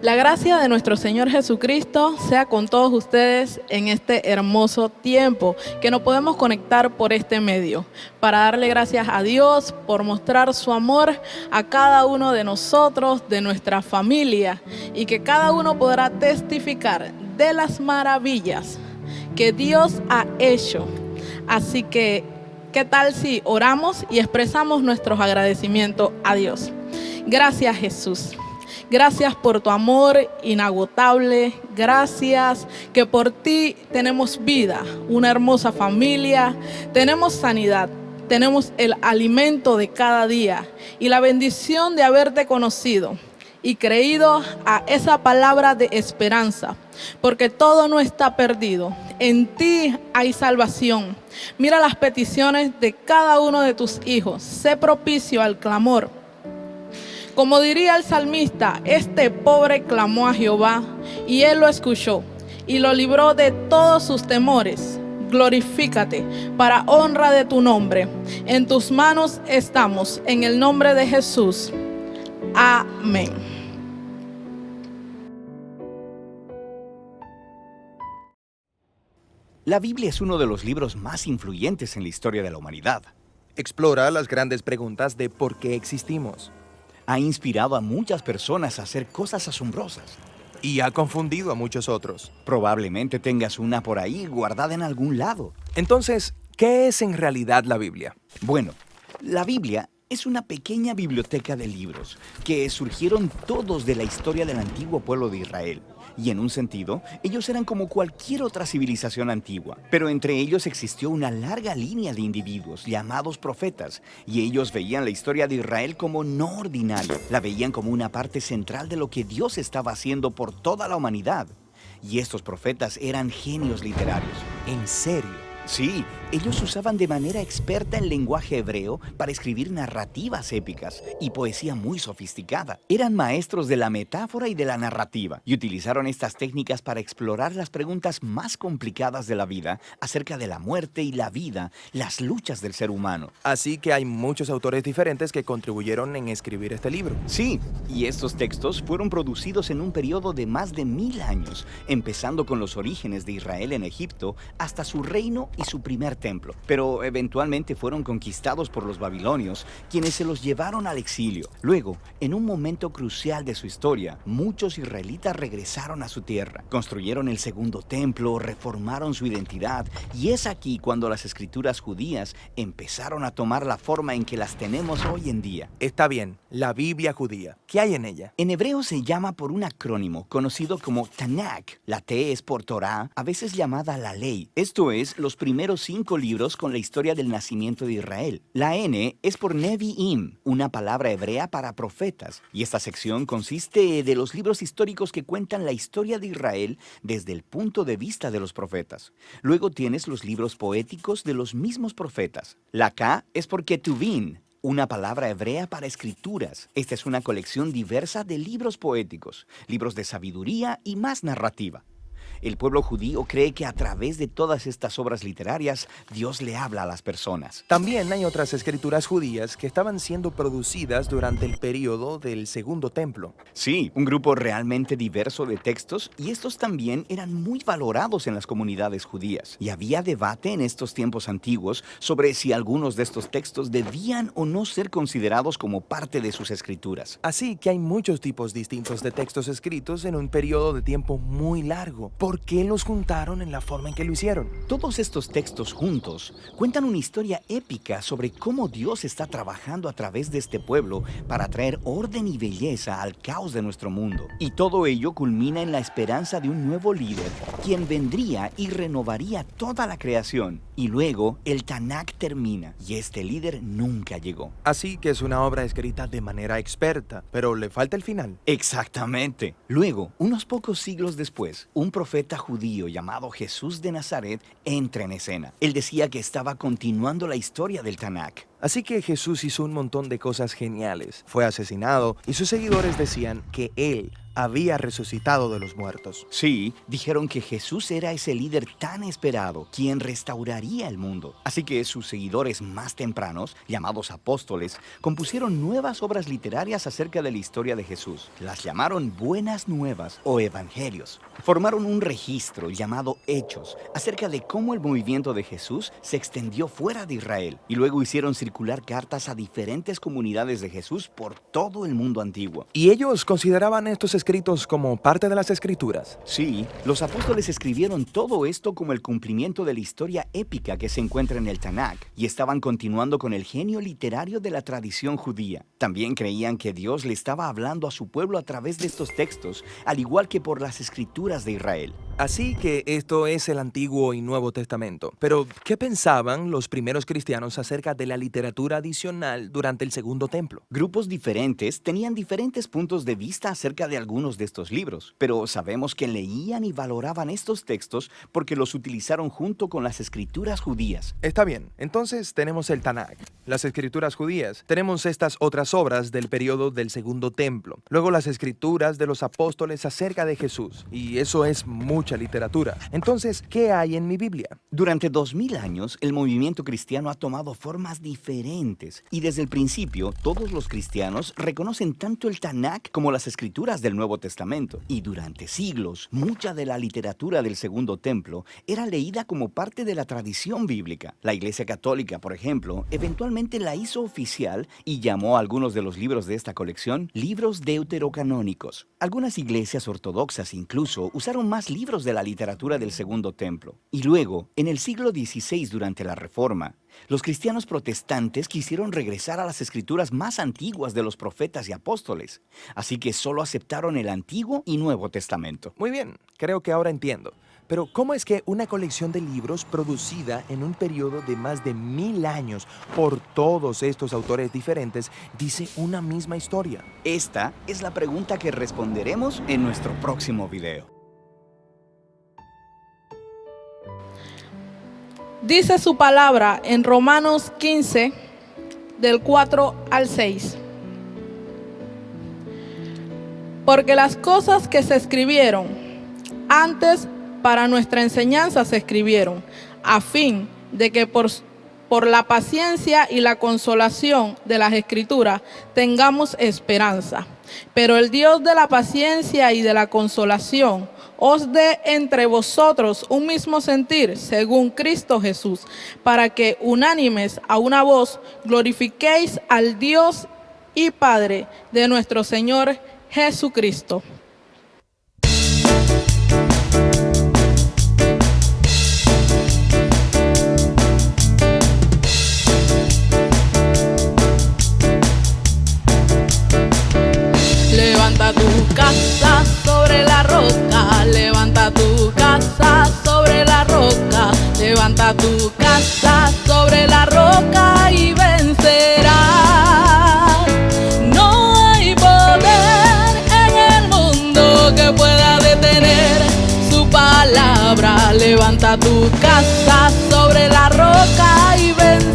La gracia de nuestro Señor Jesucristo sea con todos ustedes en este hermoso tiempo que nos podemos conectar por este medio, para darle gracias a Dios por mostrar su amor a cada uno de nosotros, de nuestra familia, y que cada uno podrá testificar de las maravillas que Dios ha hecho. Así que, ¿qué tal si oramos y expresamos nuestros agradecimientos a Dios? Gracias, Jesús. Gracias por tu amor inagotable. Gracias que por ti tenemos vida, una hermosa familia, tenemos sanidad, tenemos el alimento de cada día y la bendición de haberte conocido y creído a esa palabra de esperanza, porque todo no está perdido. En ti hay salvación. Mira las peticiones de cada uno de tus hijos. Sé propicio al clamor. Como diría el salmista, este pobre clamó a Jehová y él lo escuchó y lo libró de todos sus temores. Glorifícate para honra de tu nombre. En tus manos estamos, en el nombre de Jesús. Amén. La Biblia es uno de los libros más influyentes en la historia de la humanidad. Explora las grandes preguntas de por qué existimos. Ha inspirado a muchas personas a hacer cosas asombrosas. Y ha confundido a muchos otros. Probablemente tengas una por ahí guardada en algún lado. Entonces, ¿qué es en realidad la Biblia? Bueno, la Biblia es una pequeña biblioteca de libros que surgieron todos de la historia del antiguo pueblo de Israel. Y en un sentido, ellos eran como cualquier otra civilización antigua. Pero entre ellos existió una larga línea de individuos llamados profetas. Y ellos veían la historia de Israel como no ordinaria. La veían como una parte central de lo que Dios estaba haciendo por toda la humanidad. Y estos profetas eran genios literarios. ¿En serio? Sí, ellos usaban de manera experta el lenguaje hebreo para escribir narrativas épicas y poesía muy sofisticada. Eran maestros de la metáfora y de la narrativa y utilizaron estas técnicas para explorar las preguntas más complicadas de la vida acerca de la muerte y la vida, las luchas del ser humano. Así que hay muchos autores diferentes que contribuyeron en escribir este libro. Sí, y estos textos fueron producidos en un periodo de más de 1000 años, empezando con los orígenes de Israel en Egipto hasta su reino y su primer templo, pero eventualmente fueron conquistados por los babilonios, quienes se los llevaron al exilio. Luego, en un momento crucial de su historia, muchos israelitas regresaron a su tierra, construyeron el segundo templo, reformaron su identidad, y es aquí cuando las escrituras judías empezaron a tomar la forma en que las tenemos hoy en día. Está bien, la Biblia judía. ¿Qué hay en ella? En hebreo se llama por un acrónimo conocido como Tanakh. La T es por Torah, a veces llamada la ley. Esto es, los primeros 5 libros con la historia del nacimiento de Israel. La N es por Nevi'im, una palabra hebrea para profetas. Y esta sección consiste de los libros históricos que cuentan la historia de Israel desde el punto de vista de los profetas. Luego tienes los libros poéticos de los mismos profetas. La K es por Ketuvim, una palabra hebrea para escrituras. Esta es una colección diversa de libros poéticos, libros de sabiduría y más narrativa. El pueblo judío cree que a través de todas estas obras literarias, Dios le habla a las personas. También hay otras escrituras judías que estaban siendo producidas durante el periodo del Segundo Templo. Sí, un grupo realmente diverso de textos, y estos también eran muy valorados en las comunidades judías. Y había debate en estos tiempos antiguos sobre si algunos de estos textos debían o no ser considerados como parte de sus escrituras. Así que hay muchos tipos distintos de textos escritos en un periodo de tiempo muy largo. ¿Por qué los juntaron en la forma en que lo hicieron? Todos estos textos juntos cuentan una historia épica sobre cómo Dios está trabajando a través de este pueblo para traer orden y belleza al caos de nuestro mundo. Y todo ello culmina en la esperanza de un nuevo líder, quien vendría y renovaría toda la creación. Y luego el Tanakh termina, y este líder nunca llegó. Así que es una obra escrita de manera experta, pero le falta el final. Exactamente. Luego, unos pocos siglos después, un profeta judío llamado Jesús de Nazaret entra en escena. Él decía que estaba continuando la historia del Tanakh. Así que Jesús hizo un montón de cosas geniales. Fue asesinado y sus seguidores decían que él había resucitado de los muertos. Sí, dijeron que Jesús era ese líder tan esperado, quien restauraría el mundo. Así que sus seguidores más tempranos, llamados apóstoles, compusieron nuevas obras literarias acerca de la historia de Jesús. Las llamaron Buenas Nuevas o Evangelios. Formaron un registro llamado Hechos acerca de cómo el movimiento de Jesús se extendió fuera de Israel, y luego hicieron circular cartas a diferentes comunidades de Jesús por todo el mundo antiguo. ¿Y ellos consideraban estos escritos como parte de las Escrituras? Sí, los apóstoles escribieron todo esto como el cumplimiento de la historia épica que se encuentra en el Tanakh, y estaban continuando con el genio literario de la tradición judía. También creían que Dios le estaba hablando a su pueblo a través de estos textos, al igual que por las escrituras de Israel. Así que esto es el Antiguo y Nuevo Testamento. Pero, ¿qué pensaban los primeros cristianos acerca de la literatura adicional durante el Segundo Templo? Grupos diferentes tenían diferentes puntos de vista acerca de algunos de estos libros, pero sabemos que leían y valoraban estos textos porque los utilizaron junto con las escrituras judías. Está bien, entonces tenemos el Tanakh, las escrituras judías, tenemos estas otras obras del periodo del Segundo Templo, luego las escrituras de los apóstoles acerca de Jesús, y eso es mucha literatura. Entonces, ¿qué hay en mi Biblia? Durante 2000 años, el movimiento cristiano ha tomado formas diferentes, y desde el principio, todos los cristianos reconocen tanto el Tanakh como las escrituras del Nuevo Testamento. Y durante siglos, mucha de la literatura del Segundo Templo era leída como parte de la tradición bíblica. La Iglesia Católica, por ejemplo, eventualmente la hizo oficial y llamó a algunos de los libros de esta colección libros deuterocanónicos. Algunas iglesias ortodoxas incluso usaron más libros de la literatura del Segundo Templo. Y luego, en el siglo XVI, durante la Reforma, los cristianos protestantes quisieron regresar a las escrituras más antiguas de los profetas y apóstoles, así que solo aceptaron el Antiguo y Nuevo Testamento. Muy bien, creo que ahora entiendo. Pero, ¿cómo es que una colección de libros producida en un periodo de más de 1000 años por todos estos autores diferentes dice una misma historia? Esta es la pregunta que responderemos en nuestro próximo video. Dice su palabra en Romanos 15, del 4 al 6. Porque las cosas que se escribieron antes para nuestra enseñanza se escribieron, a fin de que por la paciencia y la consolación de las Escrituras tengamos esperanza. Pero el Dios de la paciencia y de la consolación os dé entre vosotros un mismo sentir según Cristo Jesús, para que unánimes a una voz glorifiquéis al Dios y Padre de nuestro Señor Jesucristo. Levanta tu casa sobre la roca, levanta tu casa sobre la roca, levanta tu casa sobre la roca y vencerás. No hay poder en el mundo que pueda detener su palabra. Levanta tu casa sobre la roca y vencerás.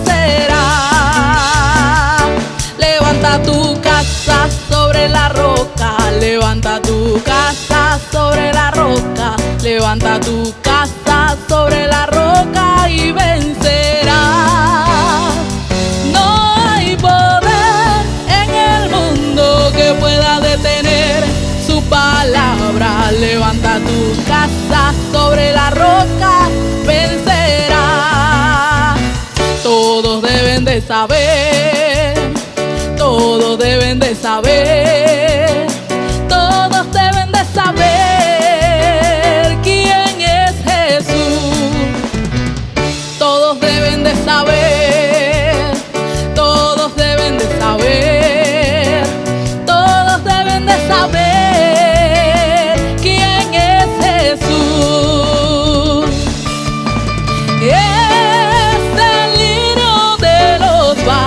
Levanta tu casa sobre la roca, levanta tu casa sobre la roca, levanta tu casa sobre la roca y vencerás. No hay poder en el mundo que pueda detener su palabra. Levanta tu casa sobre la roca, vencerás. Todos deben de saber, todos deben de saber, todos deben de saber quién es Jesús. Todos deben de saber, todos deben de saber, todos deben de saber quién es Jesús. Es el lirio de los valles.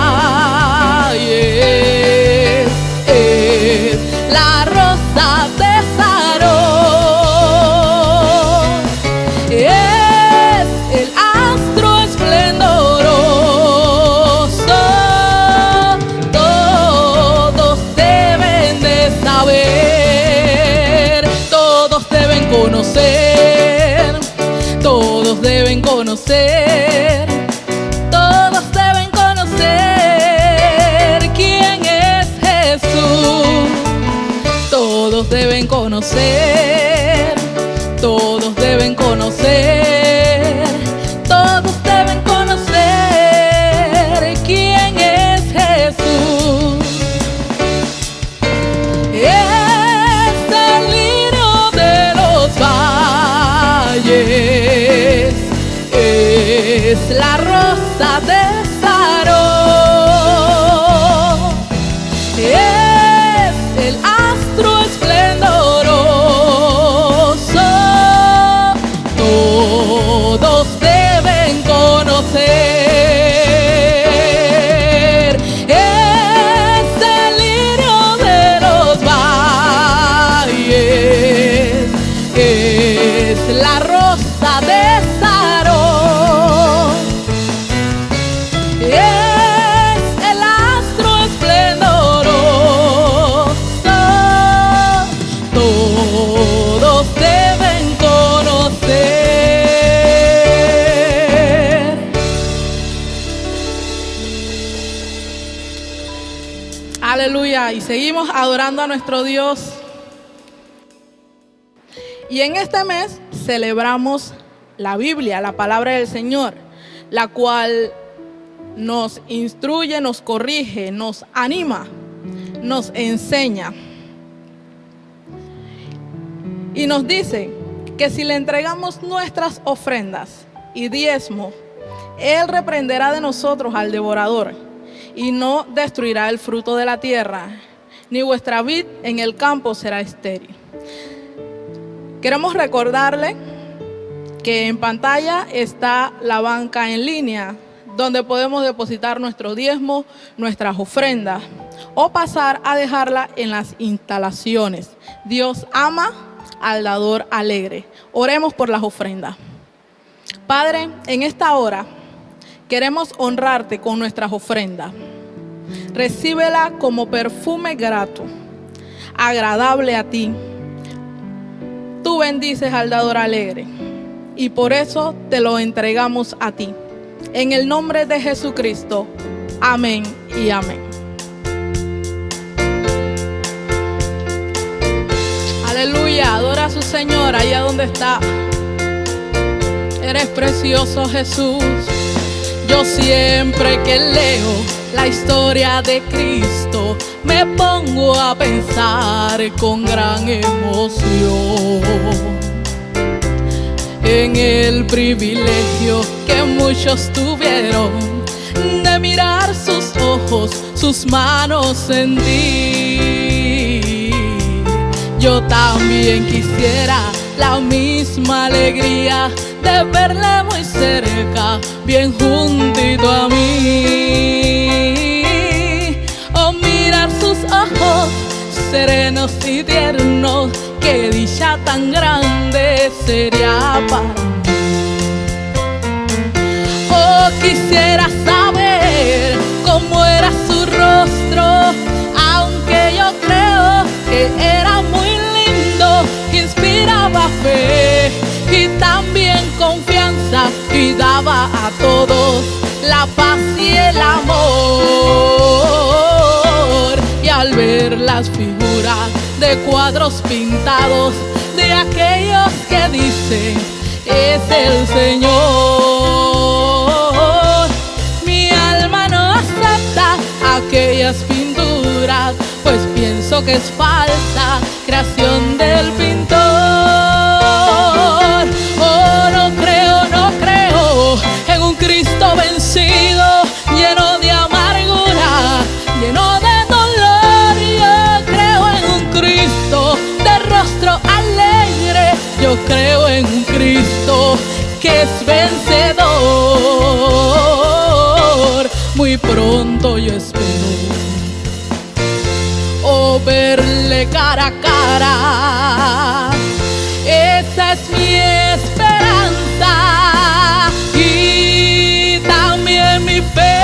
conocer, todos deben conocer quién es Jesús. Todos deben conocer, todos deben conocer, todos deben conocer quién es Jesús. Es el lirio de los valles, es la rosa de Sarón, es el astro esplendoroso. Todos deben conocer. Es el lirio de los valles, es la rosa de Sarón, es el astro esplendoroso. Todos deben conocer. Aleluya. Y seguimos adorando a nuestro Dios. Y en este mes celebramos la Biblia, la palabra del Señor, la cual nos instruye, nos corrige, nos anima, nos enseña. Y nos dice que si le entregamos nuestras ofrendas y diezmo, Él reprenderá de nosotros al devorador y no destruirá el fruto de la tierra, ni vuestra vid en el campo será estéril. Queremos recordarle que en pantalla está la banca en línea, donde podemos depositar nuestro diezmo, nuestras ofrendas, o pasar a dejarla en las instalaciones. Dios ama al dador alegre. Oremos por las ofrendas. Padre, en esta hora queremos honrarte con nuestras ofrendas. Recíbela como perfume grato, agradable a ti. Tú bendices al dador alegre y por eso te lo entregamos a ti. En el nombre de Jesucristo. Amén y amén. Aleluya, adora a su Señor allá donde está. Eres precioso, Jesús. Yo siempre que leo la historia de Cristo me pongo a pensar con gran emoción en el privilegio que muchos tuvieron de mirar sus ojos, sus manos en ti. Yo también quisiera la misma alegría de verle muy cerca, bien juntito a mí. O mirar sus ojos serenos y tiernos, qué dicha tan grande sería para mí. Oh, quisiera saber cómo era su rostro, aunque yo creo que era muy lindo, que inspiraba fe y también confianza y daba a todos la paz y el amor. Y al ver las figuras de cuadros pintados de aquellos que dicen es el Señor, mi alma no acepta aquellas pinturas, pues pienso que es falsa creación del pintor. Oh, no creo en un Cristo vencido, lleno de amargura, lleno de dolor. Yo creo en un Cristo de rostro alegre, yo creo en un Cristo que es vencedor. Muy pronto yo espero verle cara a cara. Esa es mi esperanza y también mi fe.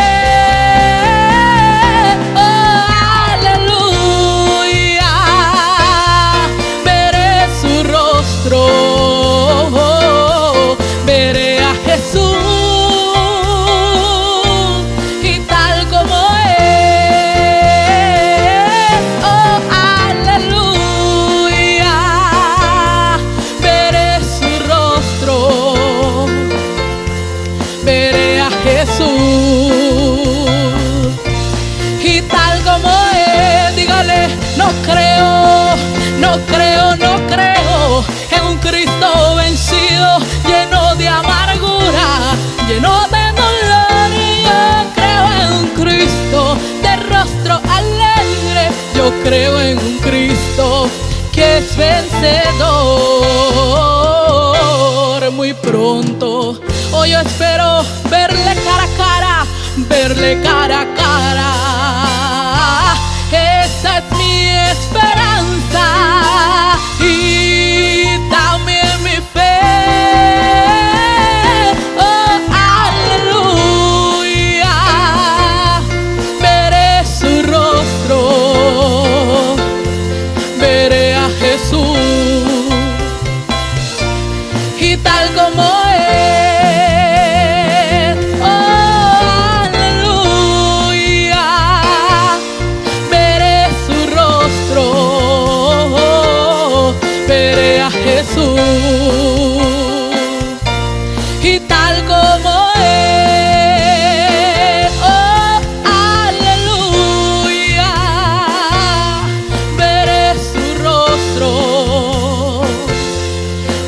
Oh, aleluya, veré su rostro, veré a Jesús. no creo en un Cristo vencido, lleno de amargura, lleno de dolor. Yo creo en un Cristo de rostro alegre, yo creo en un Cristo que es vencedor. Muy pronto, hoy yo espero verle cara a cara, verle cara a cara. Esa es mi esperanza y también mi fe. Oh, aleluya. Veré su rostro, veré a Jesús, y tal como es. Oh, aleluya. Veré su rostro, veré a Jesús, y tal como es. Oh, aleluya. Veré su rostro,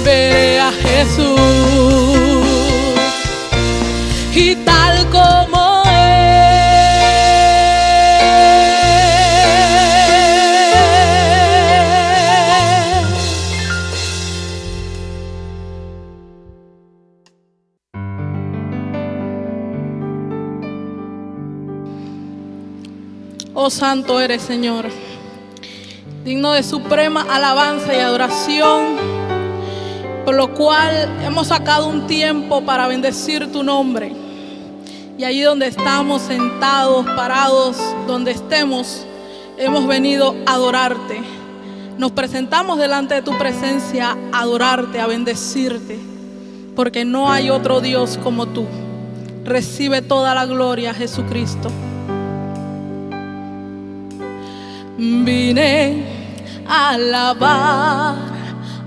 veré a Jesús, y tal como es. Oh, santo eres, Señor, digno de suprema alabanza y adoración, por lo cual hemos sacado un tiempo para bendecir tu nombre. Y allí donde estamos sentados, parados, donde estemos, hemos venido a adorarte. Nos presentamos delante de tu presencia a adorarte, a bendecirte, porque no hay otro Dios como tú. Recibe toda la gloria, Jesucristo. Vine a alabar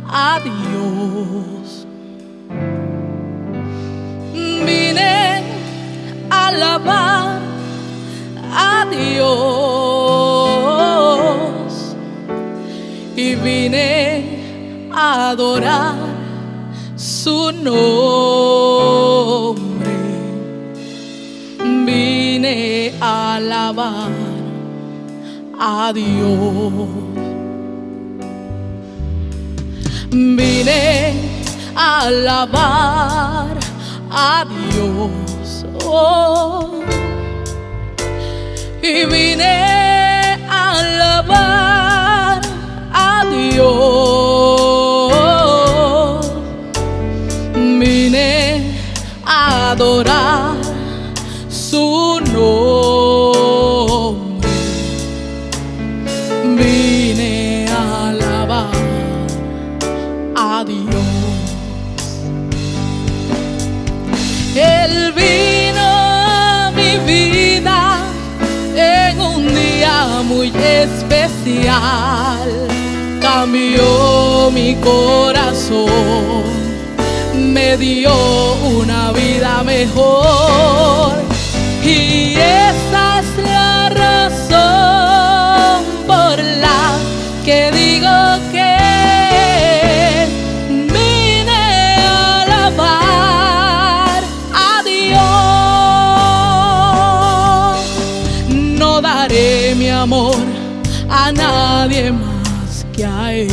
a Dios. Vine a alabar a Dios y vine a adorar su nombre. Vine a alabar a Dios. Vine a alabar a Dios, oh, y vine a alabar a Dios. Vine a adorar su nombre. Vine a alabar a Dios. Él vino a mi vida en un día muy especial. Cambió mi corazón, me dio una vida mejor. Y esa es la razón por la que digo que mi amor a nadie más que a Él,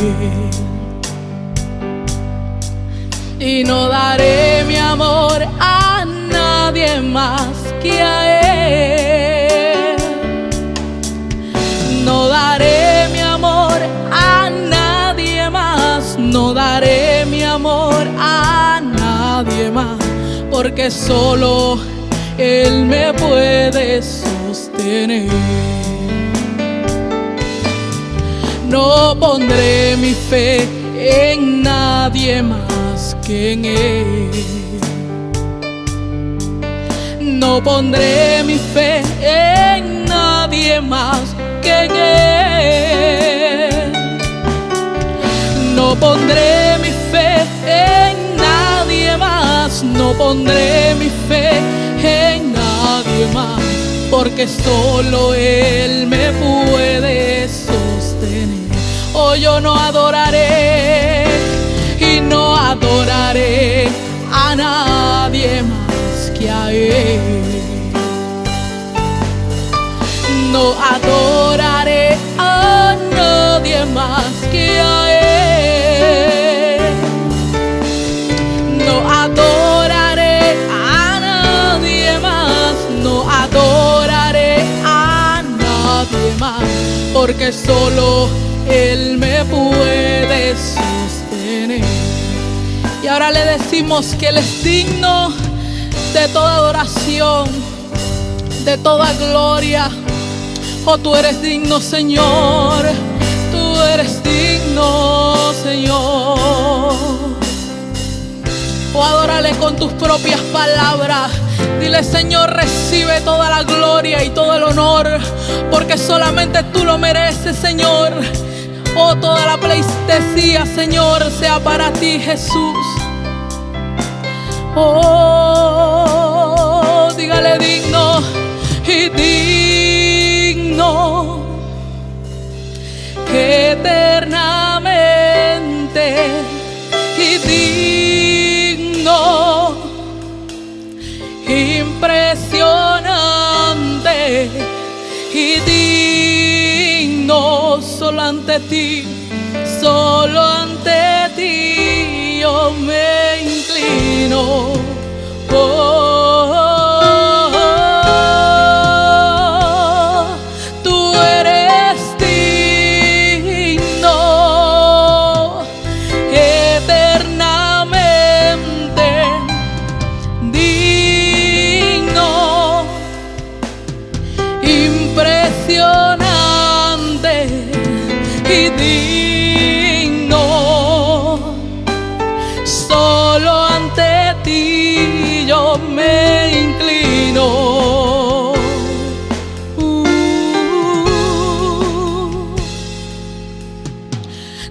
y no daré mi amor a nadie más que a Él. No daré mi amor a nadie más, no daré mi amor a nadie más, porque solo Él me puede sostener. No pondré mi fe en nadie más que en Él. No pondré mi fe en nadie más que en Él. No pondré mi fe en nadie más. No pondré mi fe en nadie más, porque solo Él me puede sostener. Oh, yo no adoro porque solo Él me puede sostener. Y ahora le decimos que Él es digno de toda adoración, de toda gloria. Oh, tú eres digno, Señor, tú eres digno, Señor. Oh, adórale con tus propias palabras. Dile: Señor, recibe toda la gloria y todo el honor, porque solamente tú lo mereces, Señor. Oh, toda la pleitesía, Señor, sea para ti, Jesús. Oh, dígale: digno y digno, eternamente y digno, impresionante y digno. Solo ante ti, solo ante ti yo me inclino. Tú eres digno, eternamente digno, impresionante y digno. Solo ante ti yo me inclino.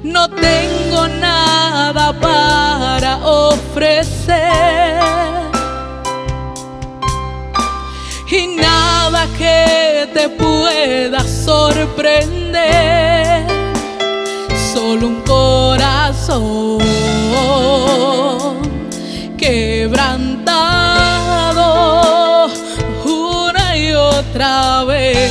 No tengo nada para ofrecer y nada que te pueda sorprender. Solo un corazón quebrantado una y otra vez.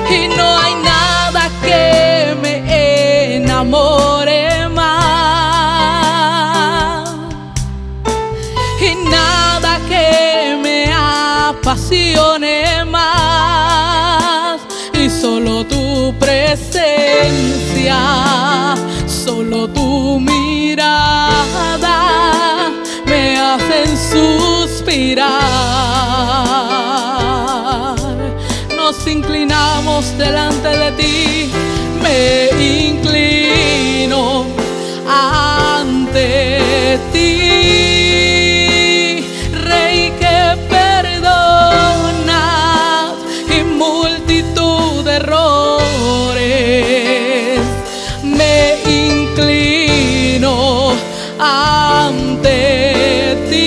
Y no hay nada que me enamore más, y nada que me apasione más. Y solo tu presencia, solo tu mirada me hacen suspirar. Nos inclinamos delante de ti, me inclino ante ti, Rey que perdonas y multitud de errores. Me inclino ante ti.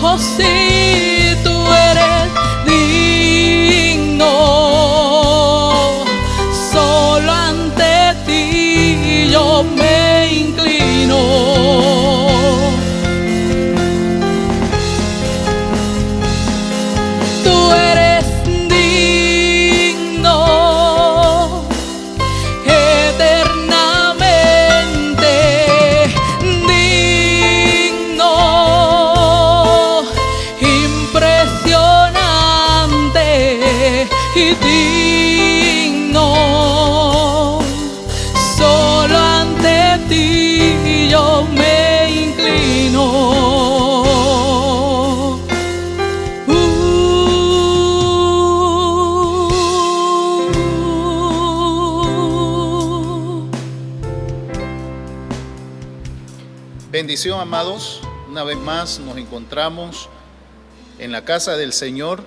Oh, sí, tú eres digno. Solo ante ti yo me inclino. Tú eres digno, eternamente digno, impresionante y digno. Solo ante ti yo me inclino. Bendición, amados. Una vez más nos encontramos en la casa del Señor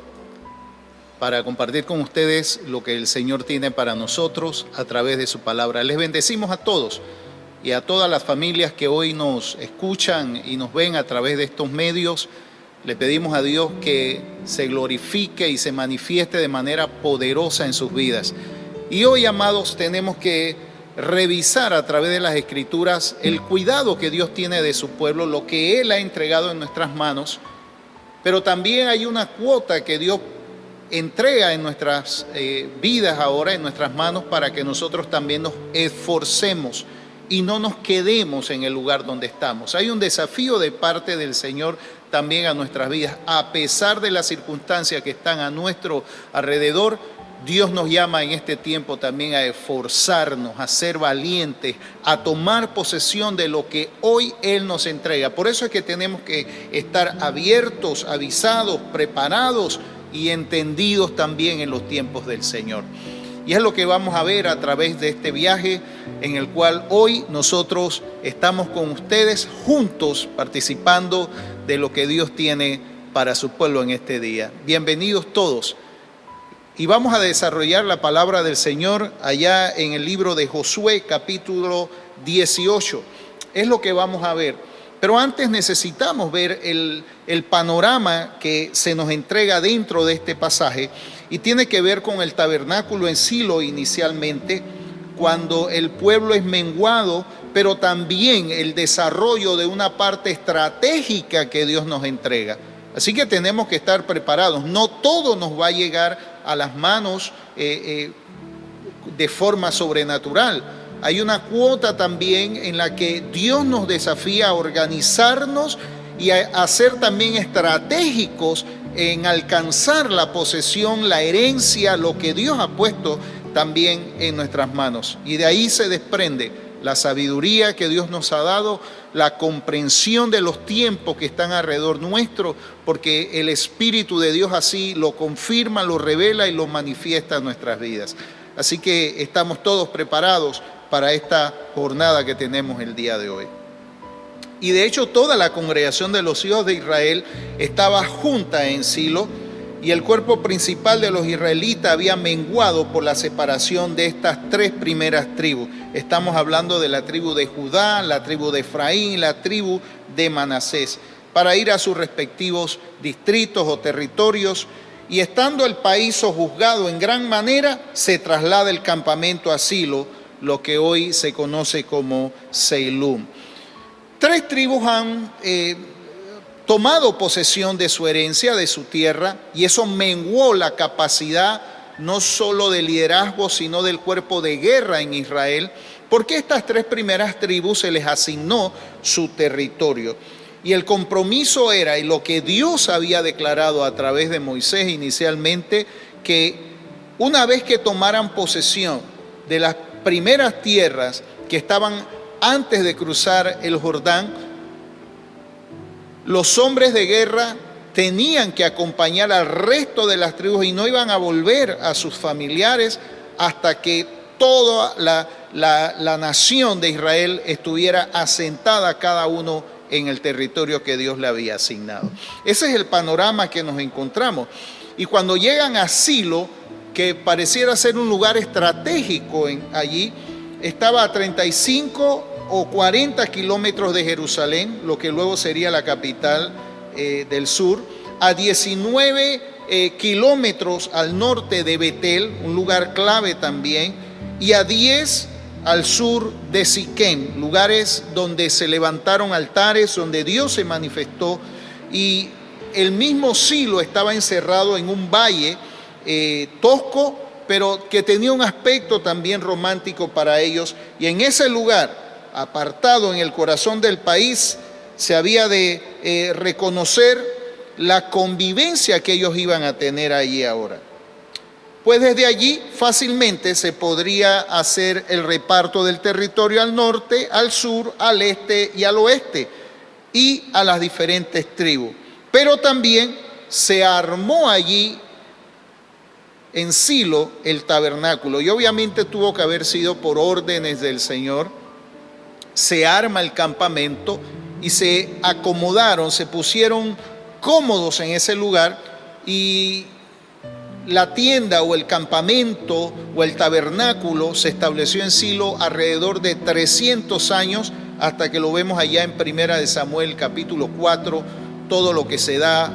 para compartir con ustedes lo que el Señor tiene para nosotros a través de su palabra. Les bendecimos a todos y a todas las familias que hoy nos escuchan y nos ven a través de estos medios. Le pedimos a Dios que se glorifique y se manifieste de manera poderosa en sus vidas. Y hoy, amados, tenemos que revisar a través de las Escrituras el cuidado que Dios tiene de su pueblo, lo que Él ha entregado en nuestras manos, pero también hay una cuota que Dios entrega en nuestras vidas ahora, en nuestras manos, para que nosotros también nos esforcemos y no nos quedemos en el lugar donde estamos. Hay un desafío de parte del Señor también a nuestras vidas. A pesar de las circunstancias que están a nuestro alrededor, Dios nos llama en este tiempo también a esforzarnos, a ser valientes, a tomar posesión de lo que hoy Él nos entrega. Por eso es que tenemos que estar abiertos, avisados, preparados y entendidos también en los tiempos del Señor. Y es lo que vamos a ver a través de este viaje en el cual hoy nosotros estamos con ustedes juntos participando de lo que Dios tiene para su pueblo en este día. Bienvenidos todos. Y vamos a desarrollar la palabra del Señor allá en el libro de Josué, capítulo 18. Es lo que vamos a ver. Pero antes necesitamos ver el panorama que se nos entrega dentro de este pasaje y tiene que ver con el tabernáculo en Silo inicialmente, cuando el pueblo es menguado, pero también el desarrollo de una parte estratégica que Dios nos entrega. Así que tenemos que estar preparados. No todo nos va a llegar a las manos de forma sobrenatural. Hay una cuota también en la que Dios nos desafía a organizarnos y a ser también estratégicos en alcanzar la posesión, la herencia, lo que Dios ha puesto también en nuestras manos. Y de ahí se desprende la sabiduría que Dios nos ha dado, la comprensión de los tiempos que están alrededor nuestro, porque el Espíritu de Dios así lo confirma, lo revela y lo manifiesta en nuestras vidas. Así que estamos todos preparados para esta jornada que tenemos el día de hoy. Y de hecho toda la congregación de los hijos de Israel estaba junta en Silo, y el cuerpo principal de los israelitas había menguado por la separación de estas tres primeras tribus. Estamos hablando de la tribu de Judá, la tribu de Efraín y la tribu de Manasés, para ir a sus respectivos distritos o territorios. Y estando el país sojuzgado en gran manera, se traslada el campamento a Silo, lo que hoy se conoce como Seilum. Tres tribus han tomado posesión de su herencia, de su tierra, y eso menguó la capacidad no solo de liderazgo, sino del cuerpo de guerra en Israel, porque estas tres primeras tribus se les asignó su territorio. Y el compromiso era, y lo que Dios había declarado a través de Moisés inicialmente, que una vez que tomaran posesión de las primeras tierras que estaban antes de cruzar el Jordán, los hombres de guerra tenían que acompañar al resto de las tribus y no iban a volver a sus familiares hasta que toda la nación de Israel estuviera asentada cada uno en el territorio que Dios le había asignado. Ese es el panorama que nos encontramos. Y cuando llegan a Silo, que pareciera ser un lugar estratégico allí, estaba a 35 o 40 kilómetros de Jerusalén, lo que luego sería la capital del sur, a 19 kilómetros al norte de Betel, un lugar clave también, y a 10 al sur de Siquem, lugares donde se levantaron altares, donde Dios se manifestó, y el mismo Silo estaba encerrado en un valle tosco, pero que tenía un aspecto también romántico para ellos, y en ese lugar, apartado en el corazón del país, se había de reconocer la convivencia que ellos iban a tener allí ahora. Pues desde allí fácilmente se podría hacer el reparto del territorio al norte, al sur, al este y al oeste, y a las diferentes tribus. Pero también se armó allí en Silo el tabernáculo, y obviamente tuvo que haber sido por órdenes del Señor. Se arma el campamento y se acomodaron, se pusieron cómodos en ese lugar, y la tienda o el campamento o el tabernáculo se estableció en Silo alrededor de 300 años, hasta que lo vemos allá en Primera de Samuel capítulo 4, todo lo que se da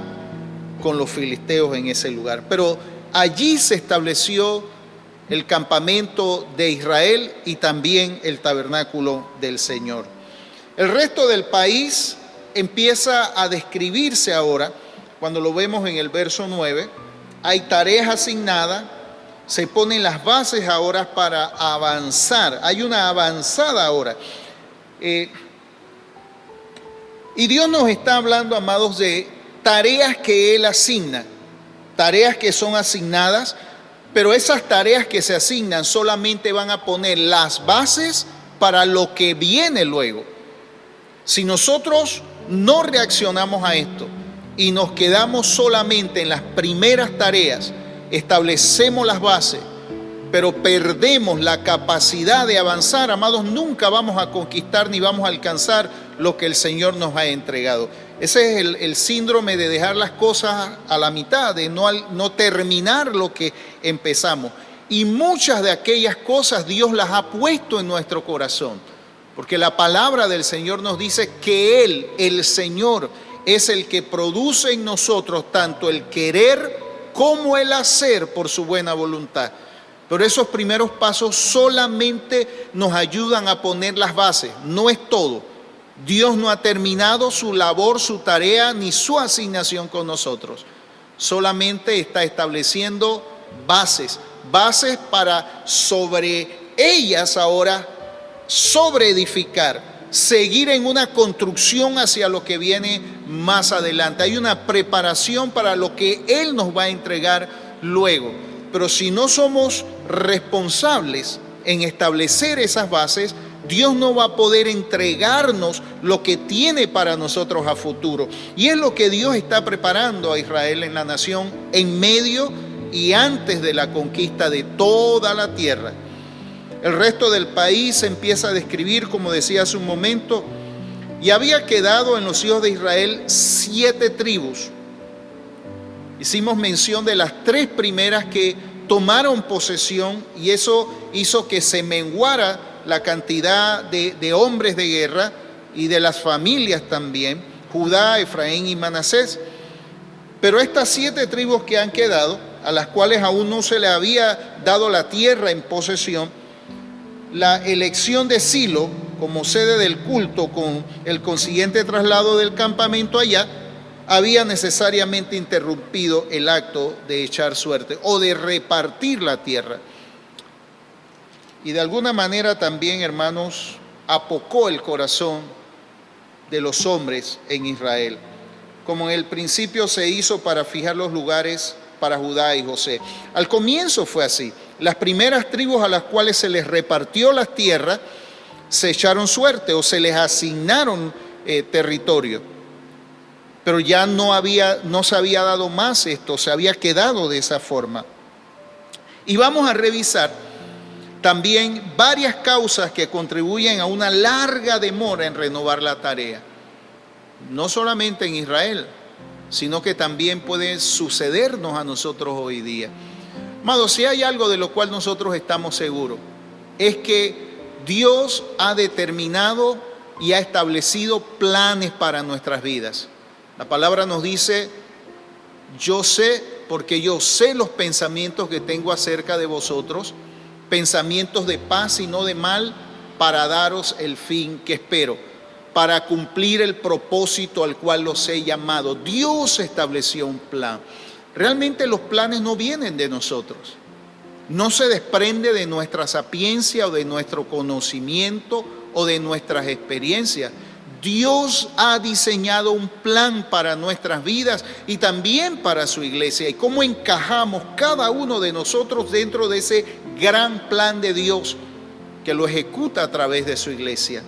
con los filisteos en ese lugar. Pero allí se estableció el campamento de Israel y también el tabernáculo del Señor. El resto del país empieza a describirse ahora, cuando lo vemos en el verso 9, hay tareas asignadas, se ponen las bases ahora para avanzar, hay una avanzada ahora. Y Dios nos está hablando, amados, de tareas que Él asigna, tareas que son asignadas, pero esas tareas que se asignan solamente van a poner las bases para lo que viene luego. Si nosotros no reaccionamos a esto y nos quedamos solamente en las primeras tareas, establecemos las bases, pero perdemos la capacidad de avanzar, amados, nunca vamos a conquistar ni vamos a alcanzar lo que el Señor nos ha entregado. Ese es el síndrome de dejar las cosas a la mitad, de no terminar lo que empezamos. Y muchas de aquellas cosas Dios las ha puesto en nuestro corazón, porque la palabra del Señor nos dice que Él, el Señor, es el que produce en nosotros tanto el querer como el hacer por su buena voluntad. Pero esos primeros pasos solamente nos ayudan a poner las bases, no es todo. Dios no ha terminado su labor, su tarea, ni su asignación con nosotros. Solamente está estableciendo bases para sobre ellas ahora sobreedificar, seguir en una construcción hacia lo que viene más adelante. Hay una preparación para lo que Él nos va a entregar luego. Pero si no somos responsables en establecer esas bases, Dios no va a poder entregarnos lo que tiene para nosotros a futuro. Y es lo que Dios está preparando a Israel en la nación en medio y antes de la conquista de toda la tierra. El resto del país se empieza a describir, como decía hace un momento, y había quedado en los hijos de Israel 7 tribus. Hicimos mención de las 3 primeras que tomaron posesión y eso hizo que se menguara la cantidad de hombres de guerra y de las familias también, Judá, Efraín y Manasés. Pero estas 7 tribus que han quedado, a las cuales aún no se le había dado la tierra en posesión, la elección de Silo como sede del culto con el consiguiente traslado del campamento allá, había necesariamente interrumpido el acto de echar suerte o de repartir la tierra. Y de alguna manera también, hermanos, apocó el corazón de los hombres en Israel, como en el principio se hizo para fijar los lugares para Judá y José. Al comienzo fue así. Las primeras tribus a las cuales se les repartió las tierras se echaron suerte o se les asignaron territorio. Pero ya no se había dado más esto, se había quedado de esa forma. Y vamos a revisar también varias causas que contribuyen a una larga demora en renovar la tarea. No solamente en Israel, sino que también puede sucedernos a nosotros hoy día. Amados, si hay algo de lo cual nosotros estamos seguros, es que Dios ha determinado y ha establecido planes para nuestras vidas. La palabra nos dice, yo sé, porque yo sé los pensamientos que tengo acerca de vosotros, pensamientos de paz y no de mal, para daros el fin que espero, para cumplir el propósito al cual los he llamado. Dios estableció un plan. Realmente los planes no vienen de nosotros, no se desprende de nuestra sapiencia o de nuestro conocimiento o de nuestras experiencias. Dios ha diseñado un plan para nuestras vidas y también para su iglesia. Y cómo encajamos cada uno de nosotros dentro de ese gran plan de Dios que lo ejecuta a través de su iglesia.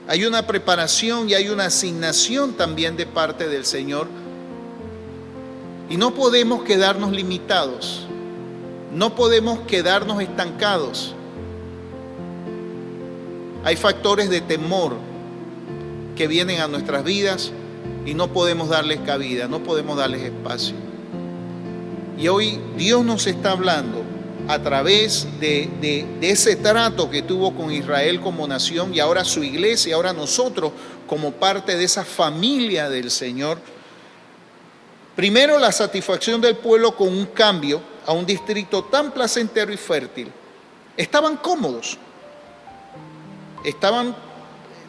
Hay una preparación y hay una asignación también de parte del Señor. Y no podemos quedarnos limitados, no podemos quedarnos estancados. Hay factores de temor que vienen a nuestras vidas y no podemos darles cabida, no podemos darles espacio. Y hoy Dios nos está hablando a través de ese trato que tuvo con Israel como nación y ahora su iglesia, y ahora nosotros como parte de esa familia del Señor, Primero, la satisfacción del pueblo con un cambio a un distrito tan placentero y fértil. Estaban cómodos, estaban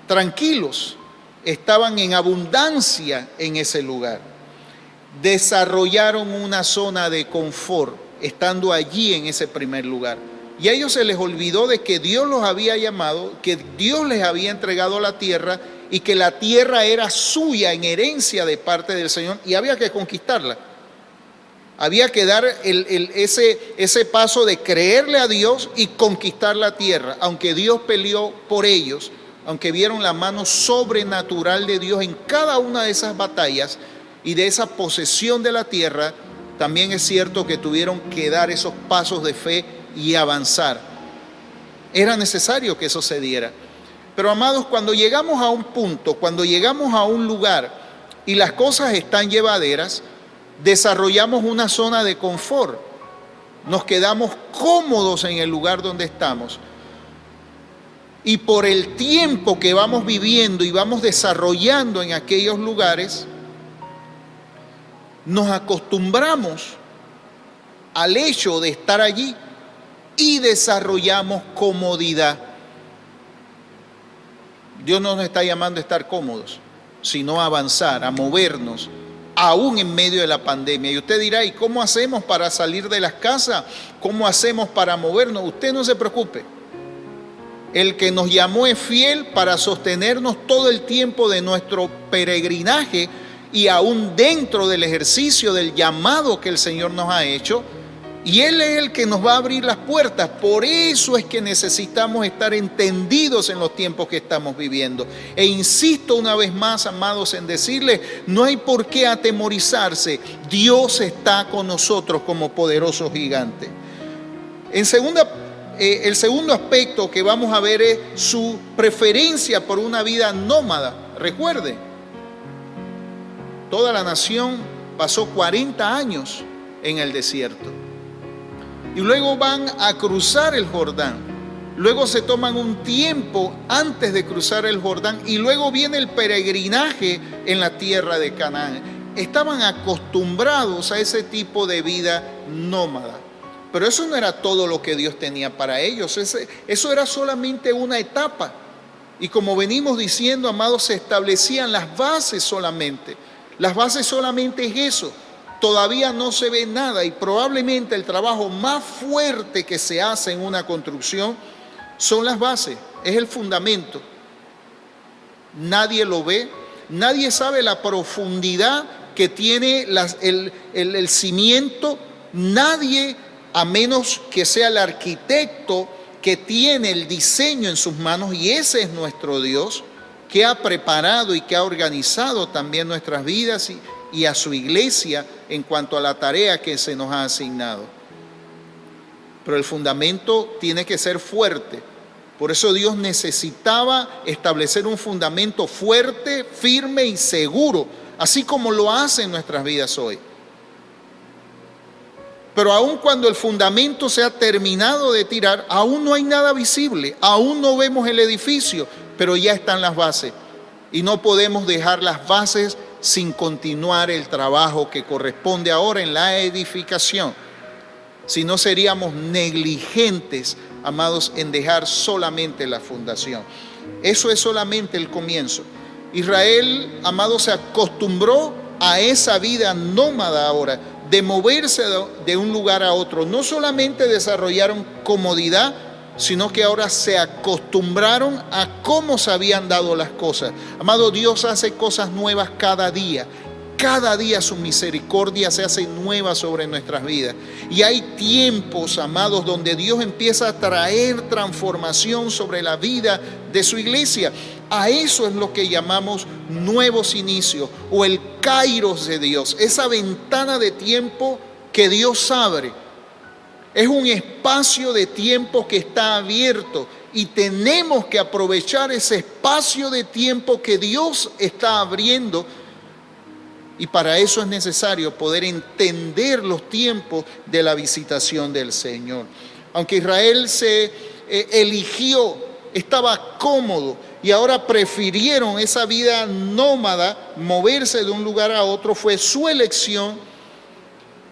tranquilos, estaban en abundancia en ese lugar. Desarrollaron una zona de confort estando allí en ese primer lugar. Y a ellos se les olvidó de que Dios los había llamado, que Dios les había entregado la tierra y que la tierra era suya en herencia de parte del Señor y había que conquistarla. Había que dar ese paso de creerle a Dios y conquistar la tierra, aunque Dios peleó por ellos, aunque vieron la mano sobrenatural de Dios en cada una de esas batallas y de esa posesión de la tierra, también es cierto que tuvieron que dar esos pasos de fe y avanzar. Era necesario que eso se diera. Pero amados, cuando llegamos a un punto, cuando llegamos a un lugar y las cosas están llevaderas, desarrollamos una zona de confort. Nos quedamos cómodos en el lugar donde estamos. Y por el tiempo que vamos viviendo y vamos desarrollando en aquellos lugares, nos acostumbramos al hecho de estar allí y desarrollamos comodidad. Dios no nos está llamando a estar cómodos, sino a avanzar, a movernos, aún en medio de la pandemia. Y usted dirá, ¿y cómo hacemos para salir de las casas? ¿Cómo hacemos para movernos? Usted no se preocupe. El que nos llamó es fiel para sostenernos todo el tiempo de nuestro peregrinaje y aún dentro del ejercicio del llamado que el Señor nos ha hecho. Y Él es el que nos va a abrir las puertas. Por eso es que necesitamos estar entendidos en los tiempos que estamos viviendo. E insisto una vez más, amados, en decirles, no hay por qué atemorizarse. Dios está con nosotros como poderoso gigante. El segundo aspecto que vamos a ver es su preferencia por una vida nómada. Recuerde, toda la nación pasó 40 años en el desierto. Y luego van a cruzar el Jordán. Luego se toman un tiempo antes de cruzar el Jordán. Y luego viene el peregrinaje en la tierra de Canaán. Estaban acostumbrados a ese tipo de vida nómada. Pero eso no era todo lo que Dios tenía para ellos. Eso era solamente una etapa. Y como venimos diciendo, amados, se establecían las bases solamente. Las bases solamente es eso. Todavía no se ve nada y probablemente el trabajo más fuerte que se hace en una construcción son las bases, es el fundamento. Nadie lo ve, nadie sabe la profundidad que tiene el cimiento, nadie, a menos que sea el arquitecto que tiene el diseño en sus manos, y ese es nuestro Dios, que ha preparado y que ha organizado también nuestras vidas y a su iglesia en cuanto a la tarea que se nos ha asignado. Pero el fundamento tiene que ser fuerte. Por eso Dios necesitaba establecer un fundamento fuerte, firme y seguro, así como lo hace en nuestras vidas hoy. Pero aun cuando el fundamento se ha terminado de tirar, aún no hay nada visible, aún no vemos el edificio, pero ya están las bases. Y no podemos dejar las bases sin continuar el trabajo que corresponde ahora en la edificación. Si no, seríamos negligentes, amados, en dejar solamente la fundación. Eso es solamente el comienzo. Israel, amados, se acostumbró a esa vida nómada ahora, de moverse de un lugar a otro. No solamente desarrollaron comodidad, sino que ahora se acostumbraron a cómo se habían dado las cosas. Amado, Dios hace cosas nuevas cada día. Cada día su misericordia se hace nueva sobre nuestras vidas. Y hay tiempos, amados, donde Dios empieza a traer transformación sobre la vida de su iglesia. A eso es lo que llamamos nuevos inicios o el kairos de Dios. Esa ventana de tiempo que Dios abre. Es un espacio de tiempo que está abierto y tenemos que aprovechar ese espacio de tiempo que Dios está abriendo. Y para eso es necesario poder entender los tiempos de la visitación del Señor. Aunque Israel se eligió estaba cómodo y ahora prefirieron esa vida nómada, moverse de un lugar a otro. Fue su elección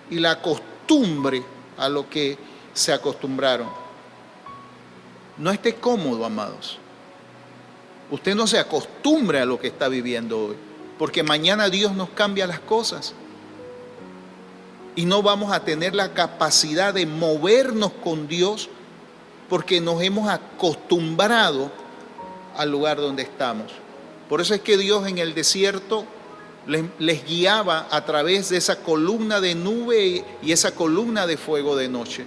y la costumbre a lo que se acostumbraron. No esté cómodo, amados. Usted no se acostumbre a lo que está viviendo hoy, porque mañana Dios nos cambia las cosas y no vamos a tener la capacidad de movernos con Dios porque nos hemos acostumbrado al lugar donde estamos. Por eso es que Dios en el desierto les guiaba a través de esa columna de nube y esa columna de fuego de noche,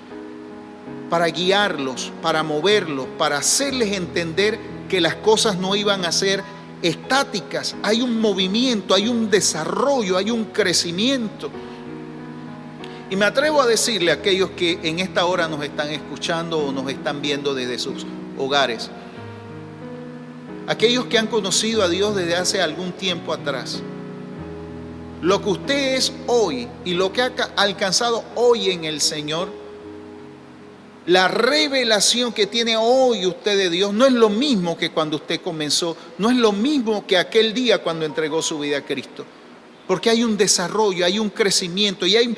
para guiarlos, para moverlos, para hacerles entender que las cosas no iban a ser estáticas. Hay un movimiento, hay un desarrollo, hay un crecimiento. Y me atrevo a decirle a aquellos que en esta hora nos están escuchando o nos están viendo desde sus hogares, aquellos que han conocido a Dios desde hace algún tiempo atrás, lo que usted es hoy y lo que ha alcanzado hoy en el Señor, la revelación que tiene hoy usted de Dios no es lo mismo que cuando usted comenzó, no es lo mismo que aquel día cuando entregó su vida a Cristo, porque hay un desarrollo, hay un crecimiento y hay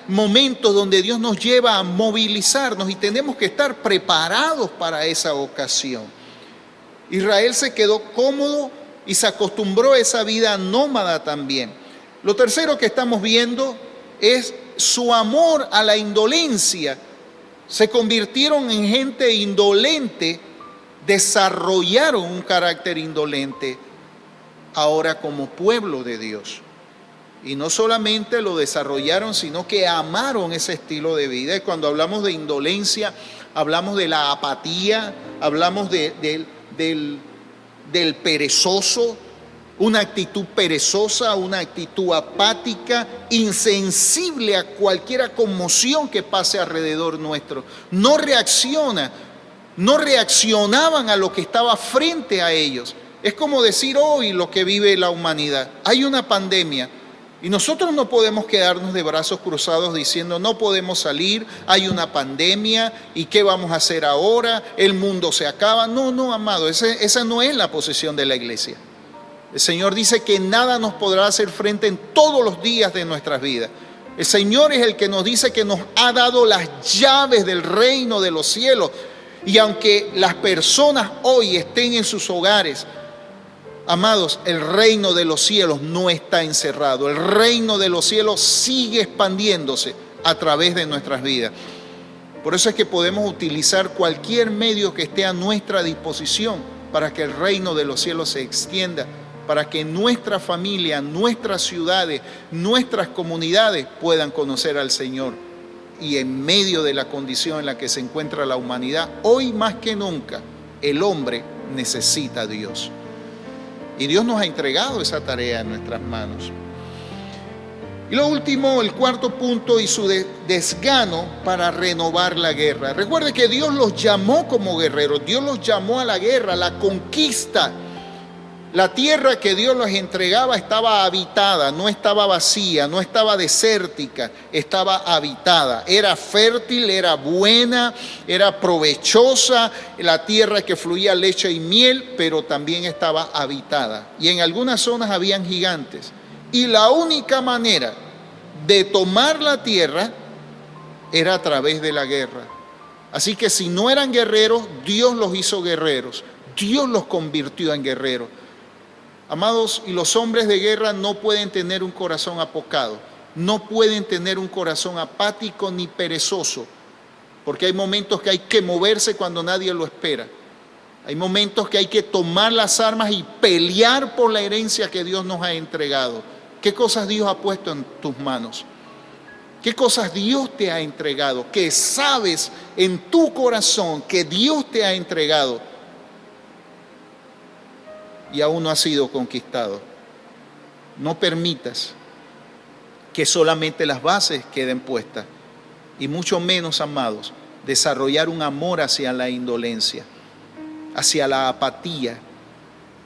momentos donde Dios nos lleva a movilizarnos y tenemos que estar preparados para esa ocasión. Israel se quedó cómodo y se acostumbró a esa vida nómada también. Lo tercero que estamos viendo es su amor a la indolencia. Se convirtieron en gente indolente, desarrollaron un carácter indolente ahora como pueblo de Dios. Y no solamente lo desarrollaron, sino que amaron ese estilo de vida. Y cuando hablamos de indolencia, hablamos de la apatía, hablamos del perezoso, una actitud perezosa, una actitud apática, insensible a cualquier conmoción que pase alrededor nuestro. No reaccionaban a lo que estaba frente a ellos. Es como decir hoy lo que vive la humanidad. Hay una pandemia y nosotros no podemos quedarnos de brazos cruzados diciendo no podemos salir, hay una pandemia y ¿qué vamos a hacer ahora? El mundo se acaba. No, amado, esa no es la posición de la iglesia. El Señor dice que nada nos podrá hacer frente en todos los días de nuestras vidas. El Señor es el que nos dice que nos ha dado las llaves del reino de los cielos. Y aunque las personas hoy estén en sus hogares, amados, el reino de los cielos no está encerrado. El reino de los cielos sigue expandiéndose a través de nuestras vidas. Por eso es que podemos utilizar cualquier medio que esté a nuestra disposición para que el reino de los cielos se extienda, para que nuestra familia, nuestras ciudades, nuestras comunidades puedan conocer al Señor. Y en medio de la condición en la que se encuentra la humanidad, hoy más que nunca, el hombre necesita a Dios. Y Dios nos ha entregado esa tarea en nuestras manos. Y lo último, el cuarto punto y su desgano para renovar la guerra. Recuerde que Dios los llamó como guerreros, Dios los llamó a la guerra, a la conquista. La tierra que Dios les entregaba estaba habitada, no estaba vacía, no estaba desértica, estaba habitada. Era fértil, era buena, era provechosa, la tierra que fluía leche y miel, pero también estaba habitada. Y en algunas zonas habían gigantes. Y la única manera de tomar la tierra era a través de la guerra. Así que si no eran guerreros, Dios los hizo guerreros. Dios los convirtió en guerreros. Amados, y los hombres de guerra no pueden tener un corazón apocado, no pueden tener un corazón apático ni perezoso, porque hay momentos que hay que moverse cuando nadie lo espera. Hay momentos que hay que tomar las armas y pelear por la herencia que Dios nos ha entregado. ¿Qué cosas Dios ha puesto en tus manos? ¿Qué cosas Dios te ha entregado? ¿Qué sabes en tu corazón que Dios te ha entregado y aún no ha sido conquistado? No permitas que solamente las bases queden puestas, y mucho menos, amados, desarrollar un amor hacia la indolencia, hacia la apatía,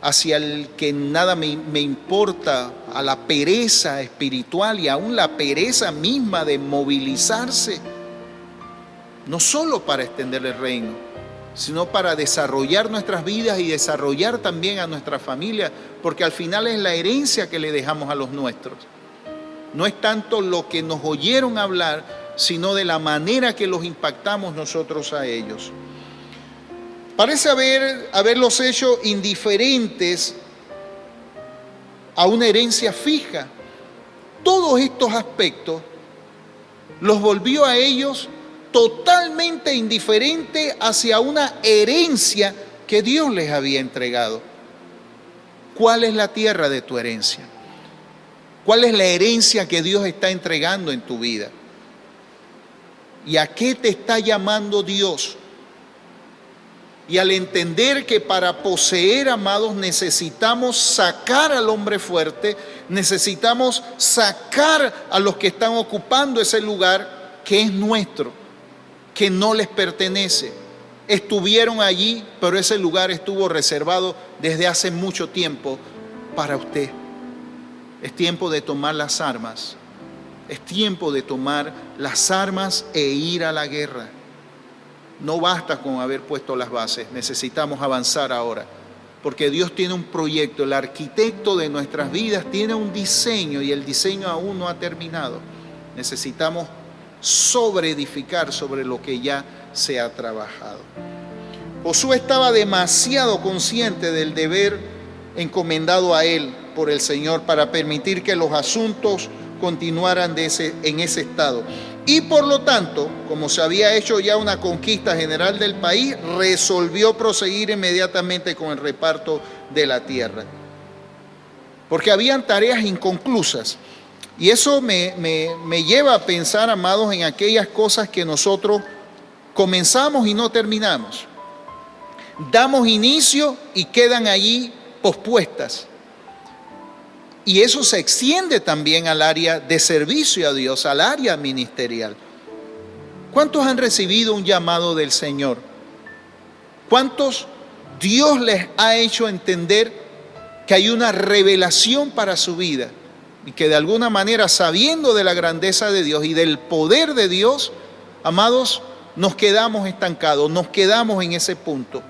hacia el que nada me importa, a la pereza espiritual y aún la pereza misma de movilizarse, no solo para extender el reino, sino para desarrollar nuestras vidas y desarrollar también a nuestra familia, porque al final es la herencia que le dejamos a los nuestros. No es tanto lo que nos oyeron hablar, sino de la manera que los impactamos nosotros a ellos. Parece haberlos hecho indiferentes a una herencia fija. Todos estos aspectos los volvió a ellos totalmente indiferentes hacia una herencia que Dios les había entregado. ¿Cuál es la tierra de tu herencia? ¿Cuál es la herencia que Dios está entregando en tu vida? ¿Y a qué te está llamando Dios? Y al entender que para poseer, amados, necesitamos sacar al hombre fuerte, necesitamos sacar a los que están ocupando ese lugar que es nuestro, que no les pertenece. Estuvieron allí, pero ese lugar estuvo reservado desde hace mucho tiempo para usted. Es tiempo de tomar las armas. Es tiempo de tomar las armas e ir a la guerra. No basta con haber puesto las bases, necesitamos avanzar ahora, porque Dios tiene un proyecto, el arquitecto de nuestras vidas tiene un diseño y el diseño aún no ha terminado. Necesitamos sobreedificar sobre lo que ya se ha trabajado. Josué estaba demasiado consciente del deber encomendado a él por el Señor para permitir que los asuntos continuaran en ese estado. Y por lo tanto, como se había hecho ya una conquista general del país, resolvió proseguir inmediatamente con el reparto de la tierra. Porque habían tareas inconclusas. Y eso me lleva a pensar, amados, en aquellas cosas que nosotros comenzamos y no terminamos. Damos inicio y quedan allí pospuestas. Y eso se extiende también al área de servicio a Dios, al área ministerial. ¿Cuántos han recibido un llamado del Señor? ¿Cuántos Dios les ha hecho entender que hay una revelación para su vida? Y que de alguna manera, sabiendo de la grandeza de Dios y del poder de Dios, amados, nos quedamos estancados, nos quedamos en ese punto.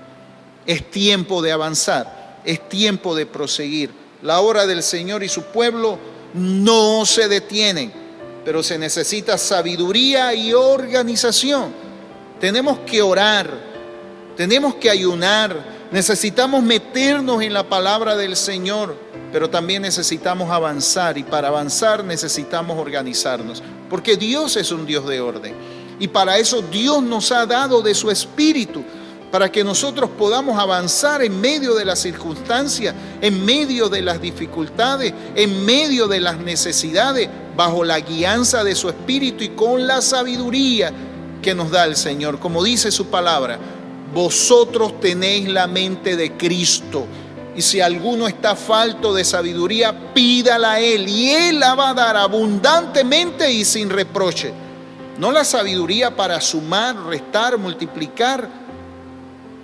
Es tiempo de avanzar, es tiempo de proseguir. La obra del Señor y su pueblo no se detienen, pero se necesita sabiduría y organización. Tenemos que orar, tenemos que ayunar, necesitamos meternos en la palabra del Señor, pero también necesitamos avanzar, y para avanzar necesitamos organizarnos, porque Dios es un Dios de orden, y para eso Dios nos ha dado de su Espíritu, para que nosotros podamos avanzar en medio de las circunstancias, en medio de las dificultades, en medio de las necesidades, bajo la guianza de su Espíritu y con la sabiduría que nos da el Señor. Como dice su palabra, vosotros tenéis la mente de Cristo, y si alguno está falto de sabiduría, pídala a Él, y Él la va a dar abundantemente y sin reproche. No la sabiduría para sumar, restar, multiplicar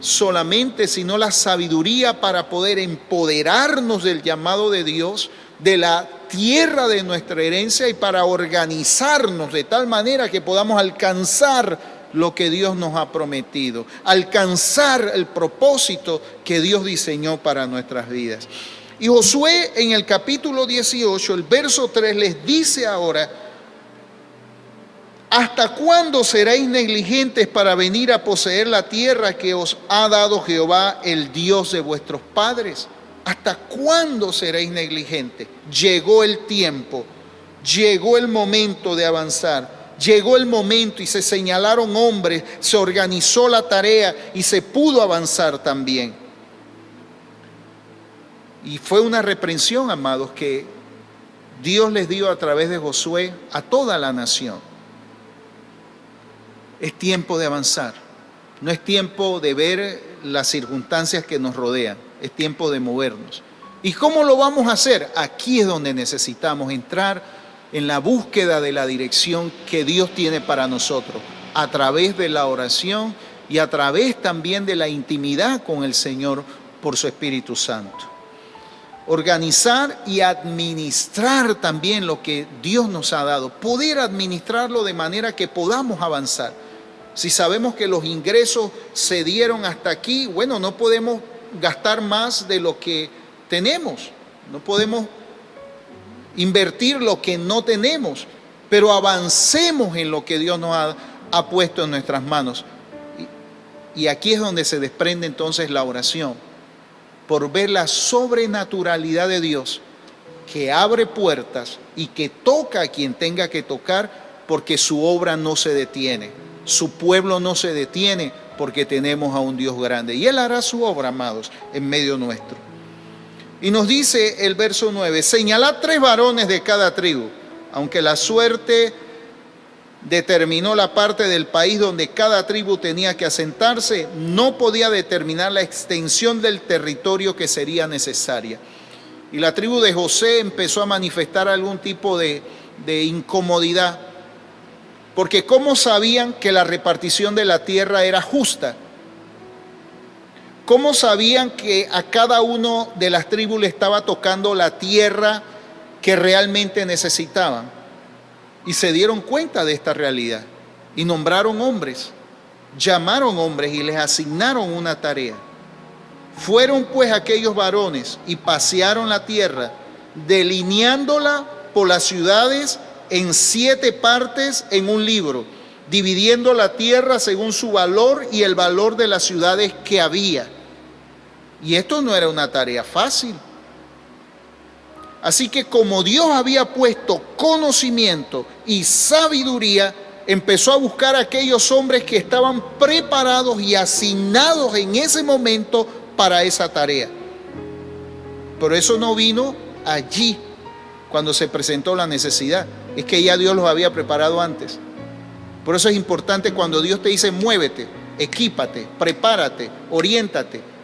solamente, sino la sabiduría para poder empoderarnos del llamado de Dios, de la tierra de nuestra herencia, y para organizarnos de tal manera que podamos alcanzar lo que Dios nos ha prometido, alcanzar el propósito que Dios diseñó para nuestras vidas. Y Josué en el capítulo 18, el verso 3 les dice ahora: ¿hasta cuándo seréis negligentes para venir a poseer la tierra que os ha dado Jehová, el Dios de vuestros padres? ¿Hasta cuándo seréis negligentes? Llegó el tiempo, llegó el momento de avanzar, llegó el momento y se señalaron hombres, se organizó la tarea y se pudo avanzar también. Y fue una reprensión, amados, que Dios les dio a través de Josué a toda la nación. Es tiempo de avanzar, no es tiempo de ver las circunstancias que nos rodean, es tiempo de movernos. ¿Y cómo lo vamos a hacer? Aquí es donde necesitamos entrar en la búsqueda de la dirección que Dios tiene para nosotros, a través de la oración y a través también de la intimidad con el Señor por su Espíritu Santo. Organizar y administrar también lo que Dios nos ha dado, poder administrarlo de manera que podamos avanzar. Si sabemos que los ingresos se dieron hasta aquí, bueno, no podemos gastar más de lo que tenemos. No podemos invertir lo que no tenemos, pero avancemos en lo que Dios nos ha puesto en nuestras manos. Y aquí es donde se desprende entonces la oración, por ver la sobrenaturalidad de Dios, que abre puertas y que toca a quien tenga que tocar, porque su obra no se detiene, su pueblo no se detiene, porque tenemos a un Dios grande. Y Él hará su obra, amados, en medio nuestro. Y nos dice el verso 9, señalad 3 varones de cada tribu, aunque la suerte determinó la parte del país donde cada tribu tenía que asentarse, no podía determinar la extensión del territorio que sería necesaria. Y la tribu de José empezó a manifestar algún tipo de incomodidad, porque ¿cómo sabían que la repartición de la tierra era justa? ¿Cómo sabían que a cada uno de las tribus le estaba tocando la tierra que realmente necesitaban? Y se dieron cuenta de esta realidad y nombraron hombres, llamaron hombres y les asignaron una tarea. Fueron pues aquellos varones y pasearon la tierra, delineándola por las ciudades en 7 partes en un libro, dividiendo la tierra según su valor y el valor de las ciudades que había. Y esto no era una tarea fácil. Así que como Dios había puesto conocimiento y sabiduría, empezó a buscar a aquellos hombres que estaban preparados y asignados en ese momento para esa tarea. Pero eso no vino allí cuando se presentó la necesidad. Es que ya Dios los había preparado antes. Por eso es importante cuando Dios te dice muévete, equípate, prepárate, oriéntate.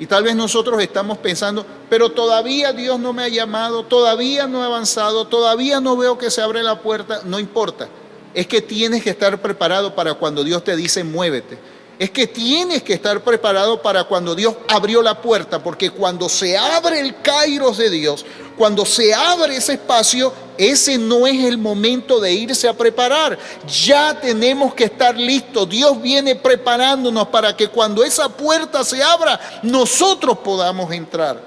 Y tal vez nosotros estamos pensando, pero todavía Dios no me ha llamado, todavía no he avanzado, todavía no veo que se abre la puerta. No importa, es que tienes que estar preparado para cuando Dios te dice muévete. Es que tienes que estar preparado para cuando Dios abrió la puerta, porque cuando se abre el kairos de Dios, cuando se abre ese espacio, ese no es el momento de irse a preparar. Ya tenemos que estar listos. Dios viene preparándonos para que cuando esa puerta se abra, nosotros podamos entrar.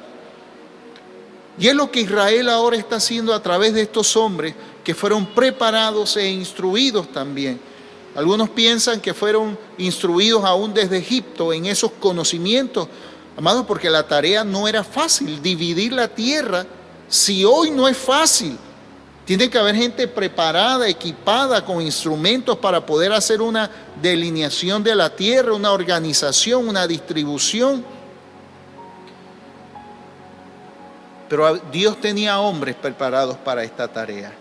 Y es lo que Israel ahora está haciendo a través de estos hombres que fueron preparados e instruidos también. Algunos piensan que fueron instruidos aún desde Egipto en esos conocimientos, amados, porque la tarea no era fácil, dividir la tierra. Si hoy no es fácil, tiene que haber gente preparada, equipada con instrumentos para poder hacer una delineación de la tierra, una organización, una distribución. Pero Dios tenía hombres preparados para esta tarea.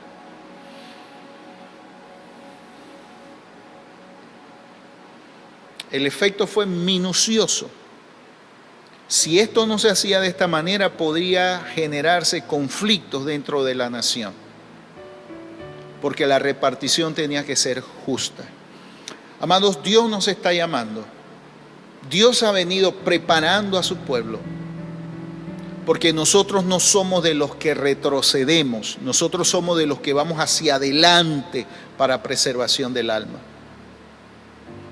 El efecto fue minucioso. Si esto no se hacía de esta manera, podría generarse conflictos dentro de la nación, porque la repartición tenía que ser justa. Amados, Dios nos está llamando. Dios ha venido preparando a su pueblo, porque nosotros no somos de los que retrocedemos, nosotros somos de los que vamos hacia adelante para preservación del alma.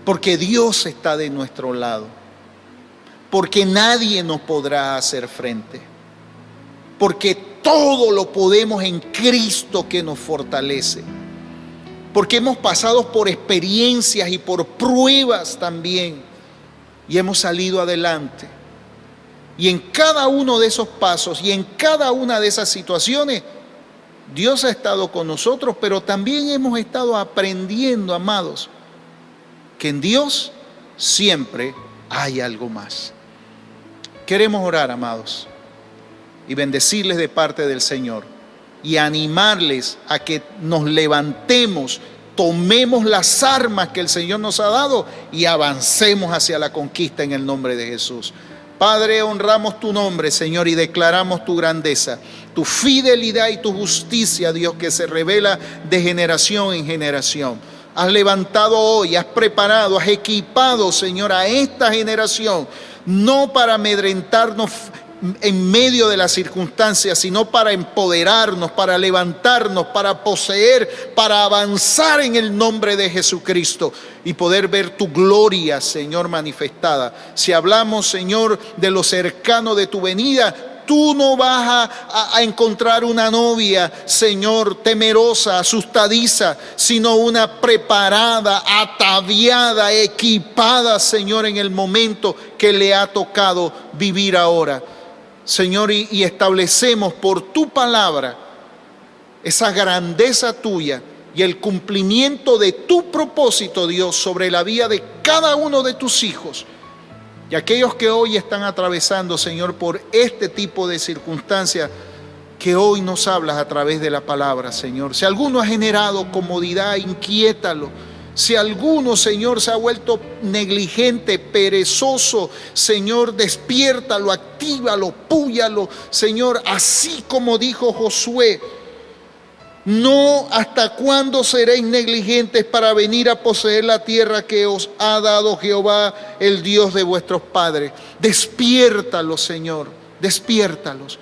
Porque Dios está de nuestro lado, porque nadie nos podrá hacer frente, porque todo lo podemos en Cristo que nos fortalece, porque hemos pasado por experiencias y por pruebas también y hemos salido adelante. Y en cada uno de esos pasos y en cada una de esas situaciones, Dios ha estado con nosotros, pero también hemos estado aprendiendo, amados, que en Dios siempre hay algo más. Queremos orar, amados, y bendecirles de parte del Señor y animarles a que nos levantemos, tomemos las armas que el Señor nos ha dado y avancemos hacia la conquista en el nombre de Jesús. Padre, honramos tu nombre, Señor, y declaramos tu grandeza, tu fidelidad y tu justicia, Dios, que se revela de generación en generación. Has levantado hoy, has preparado, has equipado, Señor, a esta generación, no para amedrentarnos en medio de las circunstancias, sino para empoderarnos, para levantarnos, para poseer, para avanzar en el nombre de Jesucristo y poder ver tu gloria, Señor, manifestada. Si hablamos, Señor, de lo cercano de tu venida, tú no vas a encontrar una novia, Señor, temerosa, asustadiza, sino una preparada, ataviada, equipada, Señor, en el momento que le ha tocado vivir ahora. Señor, y establecemos por tu palabra esa grandeza tuya y el cumplimiento de tu propósito, Dios, sobre la vida de cada uno de tus hijos. Y aquellos que hoy están atravesando, Señor, por este tipo de circunstancias, que hoy nos hablas a través de la palabra, Señor. Si alguno ha generado comodidad, inquiétalo. Si alguno, Señor, se ha vuelto negligente, perezoso, Señor, despiértalo, actívalo, púyalo, Señor, así como dijo Josué. No, ¿hasta cuándo seréis negligentes para venir a poseer la tierra que os ha dado Jehová, el Dios de vuestros padres? Despiértalos, Señor, despiértalos.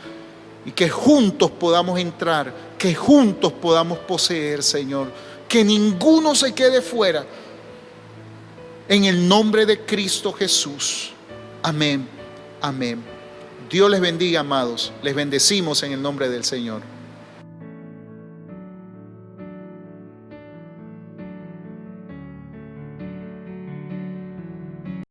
Y que juntos podamos entrar, que juntos podamos poseer, Señor. Que ninguno se quede fuera. En el nombre de Cristo Jesús. Amén, amén. Dios les bendiga, amados. Les bendecimos en el nombre del Señor.